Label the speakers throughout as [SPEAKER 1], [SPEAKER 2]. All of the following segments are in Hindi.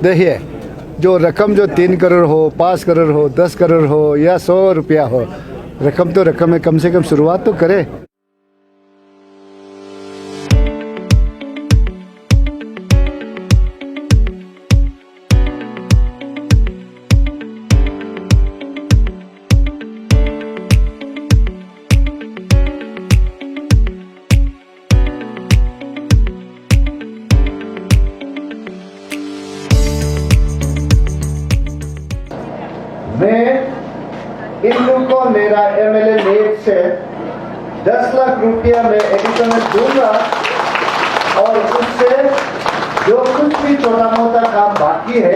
[SPEAKER 1] नहीं है। जो रकम जो 3 करोड़ हो, 5 करोड़ हो, 10 करोड़ हो या 100 रुपया हो, रकम तो रकम है, कम से कम शुरुआत तो करे। मैं इन लोगों को मेरा एमएलए नेट से 10 लाख रुपया मैं एडिशनल दूंगा और उससे जो कुछ भी छोटा मोटा काम बाकी है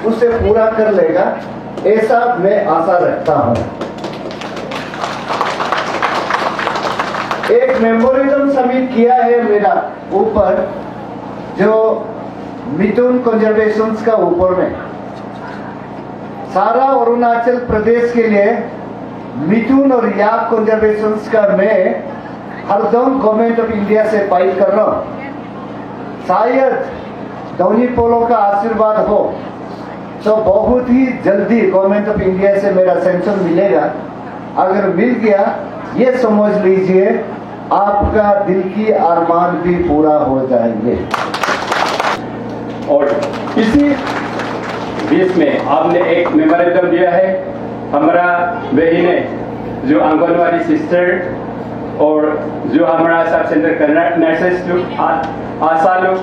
[SPEAKER 1] उसे पूरा कर लेगा, ऐसा मैं आशा रखता हूं। एक मेमोरेंडम सबमिट किया है मेरा ऊपर, जो मिथुन कंजर्वेशन का ऊपर में सारा अरुणाचल प्रदेश के लिए मिथुन और याक कंजर्वेशन का मैं हरदम गवर्नमेंट ऑफ इंडिया से फाइट कर रहा हूं। शायद डोनी पोलो का आशीर्वाद हो तो बहुत ही जल्दी गवर्नमेंट ऑफ इंडिया से मेरा सैंक्शन मिलेगा। अगर मिल गया, ये समझ लीजिए आपका दिल की अरमान भी पूरा हो जाएंगे।
[SPEAKER 2] और इसी बीच में आपने एक मेमोरेंडम दिया है। हमारा बहनें जो आंगनवाड़ी सिस्टर और जो हमारा सब सेंटर का नर्सेस लोग, आशा लोग,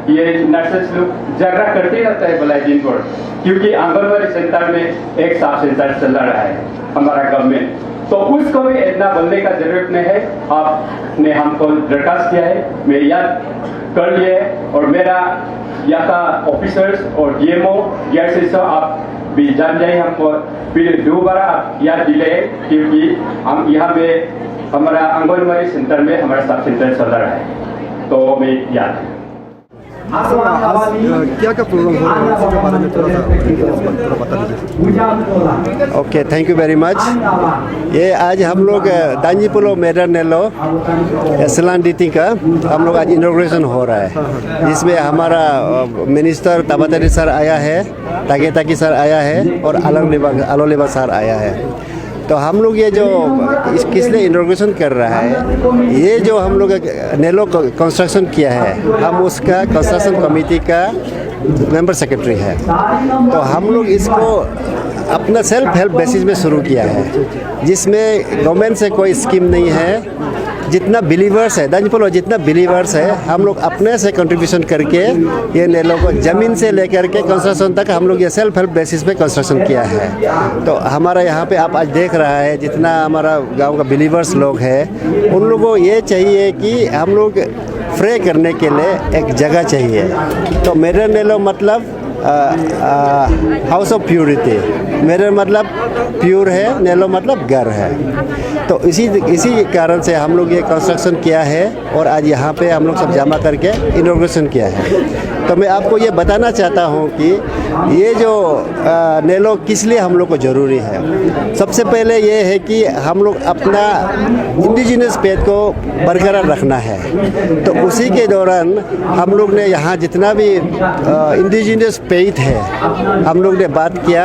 [SPEAKER 2] ये नर्सेस लोग झगड़ा करते रहता है भलाई दिन पर, क्योंकि आंगनवाड़ी सेंटर में एक सब सेंटर चल रहा है हमारा गवर्नमेंट, तो उसको भी इतना बोलने का जरूरत नहीं है। आपने हमको दरखास्त किया है, मैं याद कर लिए, और मेरा यहाँ का ऑफिसर्स और डीएमओ से आप भी जान जाए हमको, फिर दोबारा आप याद दिले, क्योंकि हम यहाँ पे हमारा आंगनवाड़ी सेंटर में हमारा सब सेंटर चल रहा है, तो मैं याद
[SPEAKER 3] क्या प्रॉब्लम हो रहा है इसके बारे में थोड़ा बता दीजिए।
[SPEAKER 1] Okay, thank you very much. ये आज हम लोग दांजीपुलो मेडरनेलो एसलांडीटी का हम लोग आज इनॉग्रेशन हो रहा है, जिसमें हमारा मिनिस्टर ताबातारी सर आया है, ताकी सर आया है और अलोलेबा सर आया है। तो हम लोग ये जो किस लिए इनॉग्रेशन कर रहा है, ये जो हम लोग नेलो कंस्ट्रक्शन किया है, हम उसका कंस्ट्रक्शन कमेटी का मेंबर सेक्रेटरी है। तो हम लोग इसको अपना सेल्फ हेल्प बेसिस में शुरू किया है, जिसमें गवर्नमेंट से कोई स्कीम नहीं है। जितना बिलीवर्स है दांजीपुलो, जितना बिलीवर्स है, हम लोग अपने से कंट्रीब्यूशन करके ये नेलो को ज़मीन से लेकर के कंस्ट्रक्शन तक हम लोग ये सेल्फ हेल्प बेसिस पे कंस्ट्रक्शन किया है। तो हमारा यहाँ पे आप आज देख रहा है जितना हमारा गांव का बिलीवर्स लोग हैं, उन लोगों को ये चाहिए कि हम लोग प्रे करने के लिए एक जगह चाहिए। तो मेडरनेलो मतलब हाउस ऑफ प्योरिटी, मेरा मतलब प्योर है, नेलो मतलब घर है। तो इसी कारण से हम लोग ये कंस्ट्रक्शन किया है और आज यहाँ पे हम लोग सब जमा करके इनॉग्रेशन किया है। तो मैं आपको ये बताना चाहता हूँ कि ये जो नेलो किस लिए हम लोग को ज़रूरी है। सबसे पहले ये है कि हम लोग अपना इंडिजिनस पेट को बरकरार रखना है। तो उसी के दौरान हम लोग ने यहाँ जितना भी इंडिजिनस पेट है, हम लोग ने बात किया,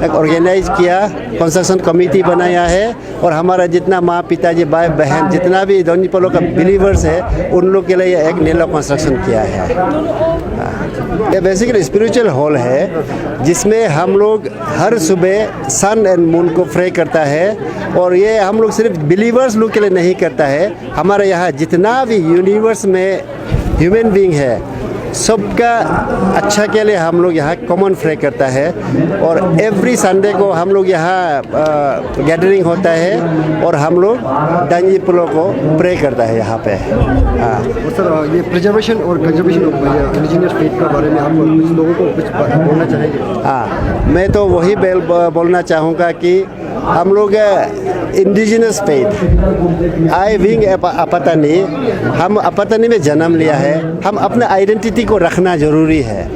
[SPEAKER 1] एक ऑर्गेनाइज किया, कंस्ट्रक्शन कमेटी बनाया है, और हमारा जितना माँ पिताजी भाई बहन जितना भी दांजीपुलो का बिलीवर्स है, उन लोग के लिए एक नेलो कंस्ट्रक्शन किया है। ये बेसिकली स्पिरिचुअल हॉल है, जिसमें हम लोग हर सुबह सन एंड मून को प्रे करता है। और ये हम लोग सिर्फ बिलीवर्स लोग के लिए नहीं करता है, हमारे यहाँ जितना भी यूनिवर्स में ह्यूमन बीइंग है, सबका अच्छा के लिए हम लोग यहाँ कॉमन प्रे करता है। और एवरी संडे को हम लोग यहाँ गैदरिंग होता है और हम लोग दांजीपुलो को प्रे करता है यहाँ पे। हाँ
[SPEAKER 3] सर, ये प्रिजर्वेशन और कंजर्वेशन ऑफ इंडिजिनियस फेथ के बारे में आप कुछ लोगों को कुछ बोलना चाहेंगे?
[SPEAKER 1] हाँ, मैं तो वही बोलना चाहूँगा कि हम लोग इंडिजिनस फेथ आई विंग अपतनी, हम अपतनी में जन्म लिया है, हम अपना आइडेंटिटी को रखना ज़रूरी है।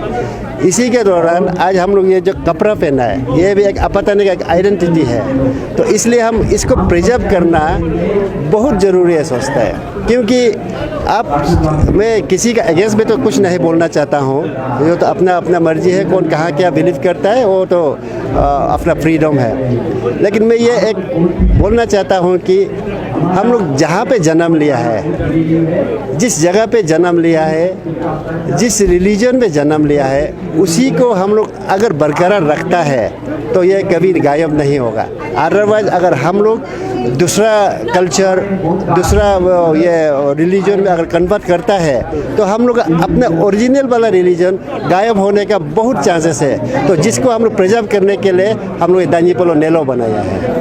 [SPEAKER 1] इसी के दौरान आज हम लोग ये जो कपड़ा पहना है, ये भी एक अपतनी का एक आइडेंटिटी है। तो इसलिए हम इसको प्रिजर्व करना बहुत ज़रूरी है, सोचता है। क्योंकि आप मैं किसी का अगेंस्ट में तो कुछ नहीं बोलना चाहता हूँ, ये तो अपना अपना मर्जी है, कौन कहाँ क्या बिलीव करता है वो तो अपना फ्रीडम है। लेकिन मैं ये एक बोलना चाहता हूँ कि हम लोग जहाँ पे जन्म लिया है, जिस जगह पे जन्म लिया है, जिस रिलीजन में जन्म लिया है, उसी को हम लोग अगर बरकरार रखता है तो ये कभी गायब नहीं होगा। अदरवाइज अगर हम लोग दूसरा कल्चर, दूसरा ये रिलीजन में अगर कन्वर्ट करता है तो हम लोग अपने ओरिजिनल वाला रिलीजन गायब होने का बहुत चांसेस है। तो जिसको हम लोग प्रिजर्व करने के लिए हम लोग दांजी पोलो नेलो बनाया है।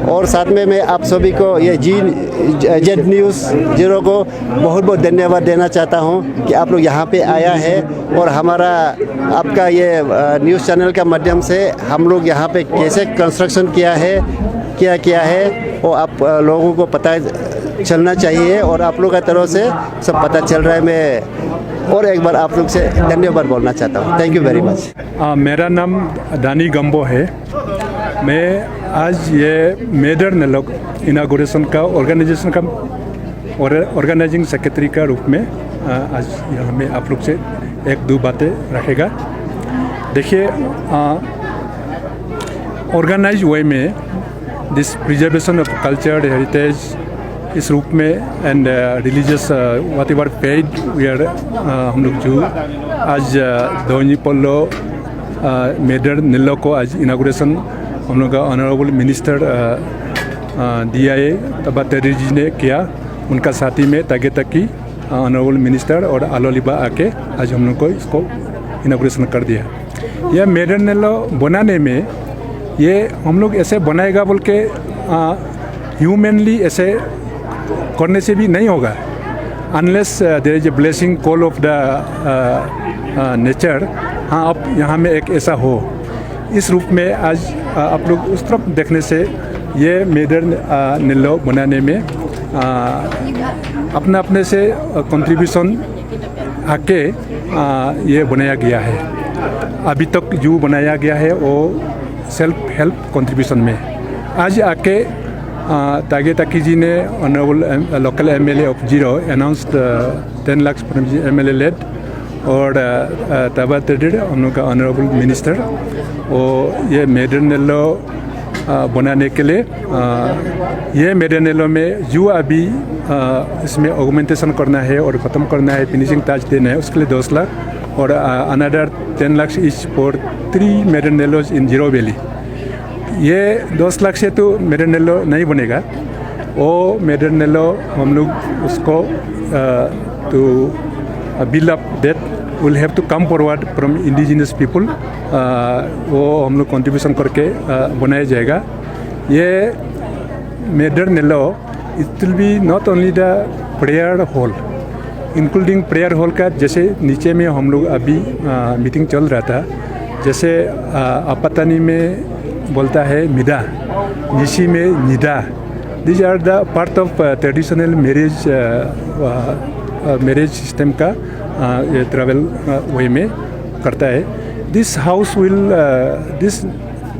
[SPEAKER 1] और साथ में मैं आप सभी को ये जेड न्यूज़ 0 को बहुत बहुत धन्यवाद देना चाहता हूँ कि आप लोग यहाँ पे आया है और हमारा आपका ये न्यूज़ चैनल का माध्यम से हम लोग यहाँ पे कैसे कंस्ट्रक्शन किया है वो आप लोगों को पता चलना चाहिए और आप लोगों का तरफ से सब पता चल रहा है। मैं और एक बार आप लोग से धन्यवाद बोलना चाहता हूँ। Thank you very much.
[SPEAKER 4] मेरा नाम दानी गंबो है। मैं आज ये मेडर नेलो इनागोरेशन का ऑर्गेनाइजिंग सेक्रेटरी का रूप में आज यहाँ में आप लोग से एक दो बातें रखेगा। देखिए, ऑर्गेनाइज वे में this preservation of culture heritage इस रूप में and religious whatever faith we are, हम लोग जो आज दांजी पोलो मेडर नेलो को आज इनागोरेशन हम लोग का ऑनरेबल मिनिस्टर DIA तबा तेरी ने किया। उनका साथी में तागे तकी ऑनरेबल मिनिस्टर और आलोलिबा आके आज हम लोग को इसको इनागोरेशन कर दिया। यह मेडर नेलो बनाने में ये हम लोग ऐसे बनाएगा बोल के ह्यूमनली ऐसे करने से भी नहीं होगा, unless there is a blessing call of the nature. हाँ, अब यहाँ में एक ऐसा हो, इस रूप में आज आप लोग उस तरफ देखने से ये मेडर नेलो बनाने में अपने अपने से कंट्रीब्यूशन आके ये बनाया गया है। अभी तक जो बनाया गया है वो सेल्फ हेल्प कंट्रीब्यूशन में। आज आके तागे ताकी जी ने honourable local MLA of 0 announced 10 lakh MLA LAD और तबा तेडिर हम लोग का ऑनरेबल मिनिस्टर और ये मेडर नेलो बनाने के लिए ये मेडर नेलो में जो अभी इसमें ऑगमेंटेशन करना है और ख़त्म करना है, फिनिशिंग टच देना है, उसके लिए 10 लाख और another 10 lakh each for 3 Nyedar Namlos in 0 valley. ये 10 लाख से तो मेडर नेलो नहीं बनेगा, वो मेडर नेलो हम लोग उसको तो build up that will have to come forward from indigenous people, वो हम लोग कंट्रीब्यूशन करके बनाया जाएगा। ये Nyedar Namlo it will be not only the prayer hall, including prayer hall का जैसे नीचे में हम लोग अभी मीटिंग चल रहा था, जैसे आपतानी में बोलता है मिदा, निशी में निदा, these are the part of traditional marriage system का ये ट्रैवल वे में करता है। This house will this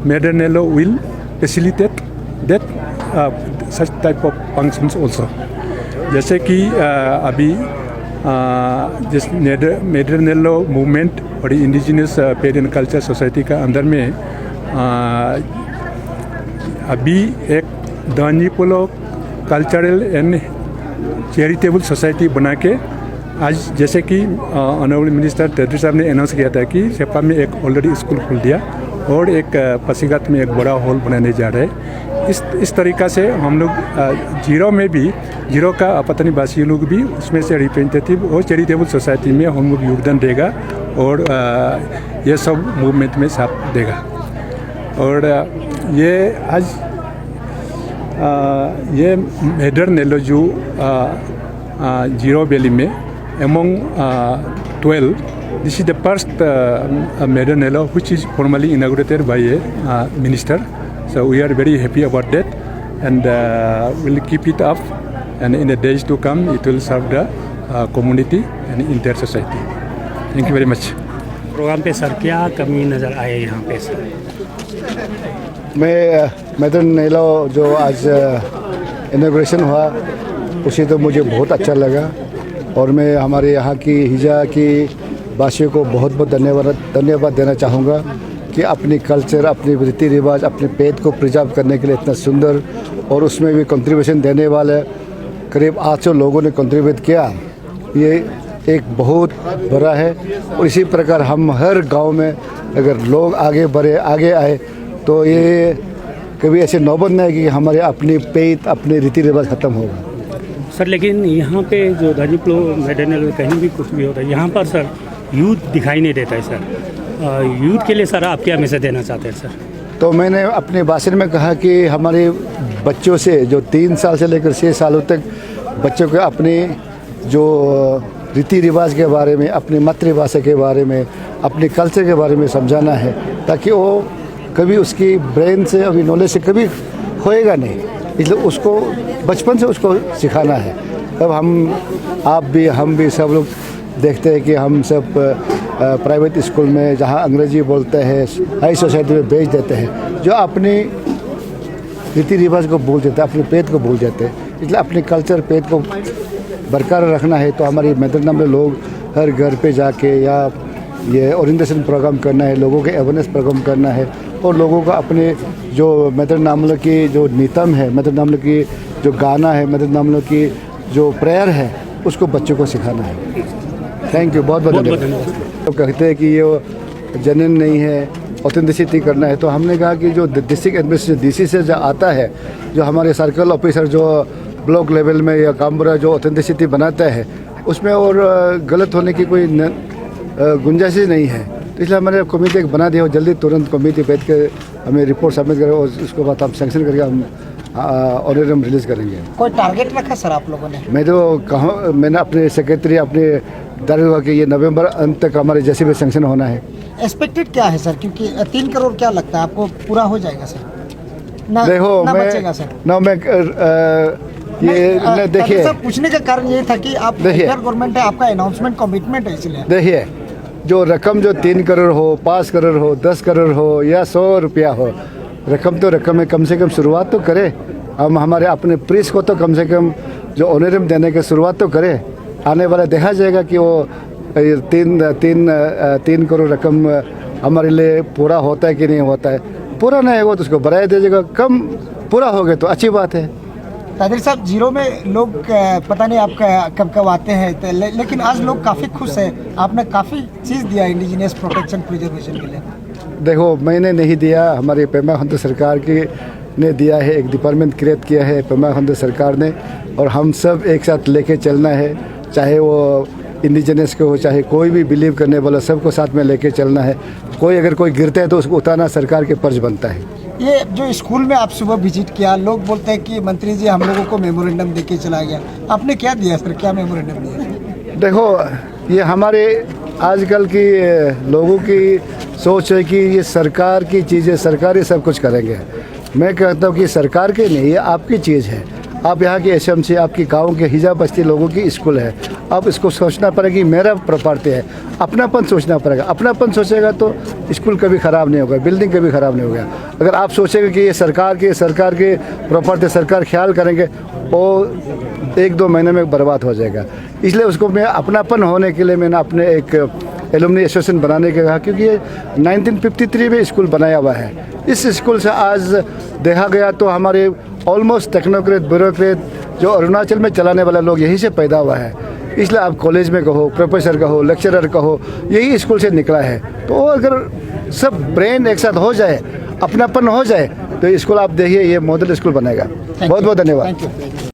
[SPEAKER 4] Nyedar Namlo will facilitate that such type of functions also. जैसे कि अभी जिस मेडर नेलो मूवमेंट और indigenous faith and culture society का अंदर में अभी एक Donyi Polo cultural and charitable society बना के आज जैसे कि ऑनरेबल मिनिस्टर तेड्री साहब ने अनाउंस किया था कि सेपा में एक ऑलरेडी स्कूल खोल दिया और एक पासीघाट में एक बड़ा हॉल बनाने जा रहे हैं। इस तरीक़ा से हम लोग 0 में भी 0 का आपतानी वासी लोग भी उसमें से रिप्रेजेंटेटिव और चैरिटेबल सोसाइटी में हम लोग योगदान देगा और ये सब मूवमेंट में साथ देगा। और ये आज ये मेडर नेलो जो 0 वैली में among 12, this is the first Medan Nelo which is formally inaugurated by a minister. So we are very happy about that, and we'll keep it up, and in the days to come it will serve the community and entire society. Thank you very much.
[SPEAKER 5] Programme पे सर क्या कमी नज़र आए यहाँ पे सर?
[SPEAKER 6] मैं मेडर नेलो जो आज इनॉग्रेशन हुआ उसे तो मुझे बहुत अच्छा लगा और मैं हमारे यहाँ की हिजा की वासियों को बहुत बहुत धन्यवाद देना चाहूँगा कि अपनी कल्चर, अपनी रीति रिवाज, अपने पेट को प्रिजर्व करने के लिए इतना सुंदर और उसमें भी कंट्रीब्यूशन देने वाले करीब 800 लोगों ने कंट्रीब्यूट किया। ये एक बहुत बड़ा है और इसी प्रकार हम हर गांव में अगर लोग आगे बढ़े, आगे आए तो ये कभी ऐसे नौबत नहीं आएगी कि हमारे अपनी पेट, अपने रीति रिवाज ख़त्म होगा।
[SPEAKER 5] सर लेकिन यहाँ पे जो दानीपुलो मैदान में कहीं भी कुछ भी होता है, यहाँ पर सर यूथ दिखाई नहीं देता है सर। यूथ के लिए सर आप क्या मैसेज देना चाहते हैं सर?
[SPEAKER 6] तो मैंने अपने भाषण में कहा कि हमारे बच्चों से जो 3 साल से लेकर 6 सालों तक बच्चों को अपने जो रीति रिवाज के बारे में, अपनी मातृभाषा के बारे में, अपने कल्चर के बारे में समझाना है ताकि वो कभी उसकी ब्रेन से, अभी नॉलेज से कभी खोएगा नहीं। इसलिए उसको बचपन से उसको सिखाना है। अब आप भी, हम भी सब लोग देखते हैं कि हम सब प्राइवेट स्कूल में जहाँ अंग्रेजी बोलते हैं, हाई सोसाइटी में भेज देते हैं, जो अपनी रीति रिवाज को भूल जाते हैं, अपने पेट को भूल जाते हैं। इसलिए अपने कल्चर, पेट को बरकरार रखना है तो हमारी मैदान में लोग हर घर पे जाके या ये ओरिएंटेशन प्रोग्राम करना है, लोगों के अवेयरनेस प्रोग्राम करना है और लोगों को अपने जो मैदान नामलों की जो नीतम है, मैदान नामलों की जो गाना है, मैदान नामलों की जो प्रेयर है, उसको बच्चों को सिखाना है। थैंक यू, बहुत बहुत धन्यवाद। तो कहते हैं कि ये जनन नहीं है, ऑथेंटिसिटी करना है, तो हमने कहा कि जो डिस्ट्रिक्ट एडमिनिस्ट्रेशन डीसी से जो आता है, जो हमारे सर्कल ऑफिसर जो ब्लॉक लेवल में या कामबरा जो ऑथेंटिसिटी बनाता है, उसमें और गलत होने की कोई गुंजाइश नहीं है। तो इसलिए हमारे कमेटी एक बना दिया और जल्दी तुरंत कमेटी बैठ के हमें रिपोर्ट सबमिट करें और उसके बाद हम सैंक्शन करके हम ऑनरेरियम रिलीज करेंगे।
[SPEAKER 7] कोई टारगेट रखा सर आप लोगों ने?
[SPEAKER 6] मैं तो कहूँ, मैंने अपने सेक्रेटरी अपने दायरे हुआ कि ये नवंबर अंत तक हमारे जैसे भी सैंक्शन होना है।
[SPEAKER 7] एक्सपेक्टेड क्या है सर, क्योंकि 3 करोड़ क्या लगता है आपको पूरा हो जाएगा सर?
[SPEAKER 6] देखो
[SPEAKER 7] ना
[SPEAKER 6] मैं
[SPEAKER 7] बचेगा सर?
[SPEAKER 6] ना मैं ये देखिए
[SPEAKER 7] सर, पूछने का कारण ये था कि आप गवर्नमेंट है, आपका अनाउंसमेंट कमिटमेंट है, इसलिए देखिए
[SPEAKER 6] जो रकम जो 3 करोड़ हो, 5 करोड़ हो, 10 करोड़ हो या 100 रुपया हो, रकम तो रकम है, कम से कम शुरुआत तो करें। हम हमारे अपने प्रीस को तो कम से कम जो ऑनरेरियम देने की शुरुआत तो करें। आने वाला देखा जाएगा कि वो 3 करोड़ रकम हमारे लिए पूरा होता है कि नहीं होता है। पूरा नहीं होगा तो उसको बढ़ाया दीजिएगा, कम पूरा हो गया तो अच्छी बात है।
[SPEAKER 7] तादिर साहब, जीरो में लोग पता नहीं आपका कब कब आते हैं तो लेकिन आज लोग काफ़ी खुश हैं, आपने काफ़ी चीज़ दिया इंडिजिनियस प्रोटेक्शन प्रिजर्वेशन के लिए।
[SPEAKER 6] देखो मैंने नहीं दिया, हमारी पेमा खंडू सरकार की ने दिया है, एक डिपार्टमेंट क्रिएट किया है पेमा खंडू सरकार ने, और हम सब एक साथ लेके चलना है, चाहे वो इंडिजिनियस को हो, चाहे कोई भी बिलीव करने वाला, सबको साथ में लेके चलना है। कोई अगर कोई गिरता है तो उसको उतारना सरकार के फर्ज बनता है।
[SPEAKER 7] ये जो स्कूल में आप सुबह विजिट किया, लोग बोलते हैं कि मंत्री जी हम लोगों को मेमोरेंडम दे के चला गया, आपने क्या दिया सर, क्या मेमोरेंडम दिया?
[SPEAKER 6] देखो ये हमारे आजकल की लोगों की सोच है कि ये सरकार की चीज़ें, सरकार ही सब कुछ करेंगे। मैं कहता हूँ कि सरकार की नहीं, ये आपकी चीज़ है। आप यहाँ की एसएमसी, आपकी गांव के हिजा बस्ती लोगों की स्कूल है। अब इसको सोचना पड़ेगा कि मेरा प्रॉपर्टी है, अपनापन सोचना पड़ेगा। अपनापन सोचेगा तो स्कूल कभी ख़राब नहीं होगा, बिल्डिंग कभी ख़राब नहीं होगा। अगर आप सोचेंगे कि ये सरकार की प्रॉपर्टी सरकार ख्याल करेंगे, वो 1-2 महीने में बर्बाद हो जाएगा। इसलिए उसको मैं अपनापन होने के लिए मैंने अपने एक एलुमनी एसोसिएशन बनाने के कहा, क्योंकि ये 1953 में स्कूल बनाया हुआ है। इस स्कूल से आज देखा गया तो हमारे ऑलमोस्ट टेक्नोक्रेट, ब्यूरोक्रेट जो अरुणाचल में चलाने वाला लोग यहीं से पैदा हुआ है। इसलिए आप कॉलेज में कहो, प्रोफेसर कहो, लेक्चरर कहो, यही स्कूल से निकला है। तो अगर सब ब्रेन एक साथ हो जाए, अपनापन हो जाए, तो स्कूल आप देखिए ये मॉडल स्कूल बनेगा। बहुत बहुत धन्यवाद।